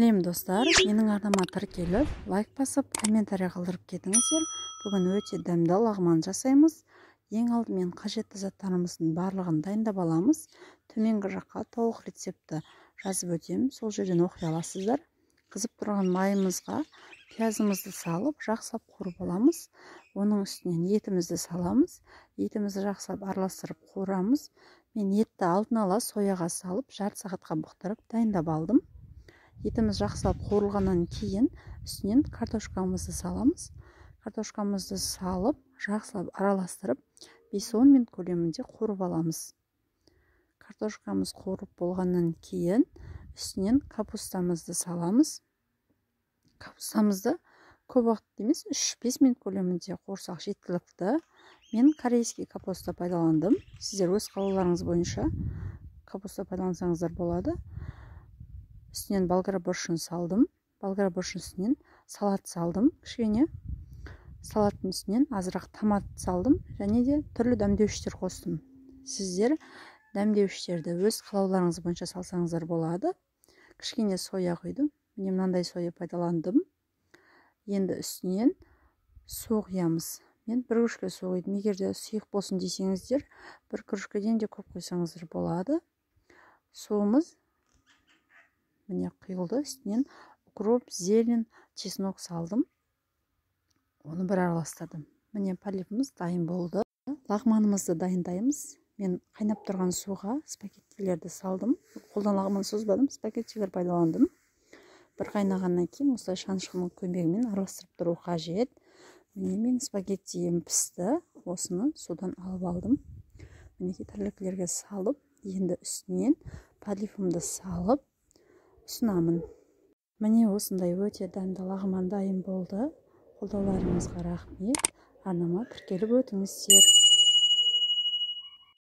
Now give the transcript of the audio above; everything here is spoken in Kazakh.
Сәлем достар, менің арнама тіркеліп, лайк басып, комментарий қалдырып кетіңіздер. Бүгін өте дәмді лағман жасаймыз. Ең алдымен қажетті заттарымыздың барлығын дайындап аламыз. Төменгі жаққа толық рецепті жазып өтемін, сол жерден оқи аласыздар. Қызып тұрған майымызға пиязымызды салып, жақсылап қуырып аламыз. Оның үстінен етімізді саламыз. Етімізді жақсылап араластырып қуырамыз. Мен етті алдын ала сояға салып, жарты сағатқа бұқтырып дайындап алдым. Етіміз жақсылап қуырылғаннан кейін үстінен картошкамызды саламыз. Картошкамызды салып, жақсылап араластырып, 5-10 минут көлемінде қуырып аламыз. Картошкамыз қуырып болғаннан кейін үстінен капустамызды саламыз. Капустамызды көп уақыт емес, 3-5 минут көлемінде қуырсақ жеткілікті. Мен корейский капуста пайдаландым. Сіздер өз қалауларыңыз бойынша капуста пайдалансаңыздар болады. Үстінен болгар бұршын салдым. Болгар бұршын үстінен салат салдым. Кішкене салаттың үстінен азырақ томат салдым. Және де түрлі дәмдеуіштер қостым. Сіздер дәмдеуіштерді өз қалауларыңыз бойынша салсаңыздар болады. Кішкене соя құйдым. Міне мынандай соя пайдаландым. Енді үстінен су құямыз. Мен бір күрішке су құйдым. Егер де сұйық болсын десеңіздер, бір күрішкеден де көп қойсаңыздар болады. Суымыз міне құйылды. Үстінен укроп, зелень, чеснок салдым. Оны бір араластырдым. Міне полипіміз дайын болды. Лағманымызды дайындаймыз. Мен қайнап тұрған суға спагеттилерді салдым. Қолдан лағман созбадым, спагеттилер пайдаландым. Бір қайнағаннан кейін осылай шанышқының көмегімен араластырып тұру қажет. Міне мен спагеттиім пісті. Осыны судан алып алдым. Мінекей тірліктерге салып, енді үстінен полипімді салып ұсынамын. Міне осындай өте дәмді лағман дайын болды. Қолдауларыңызға рахмет. Арнама тіркеліп өтіңіздер.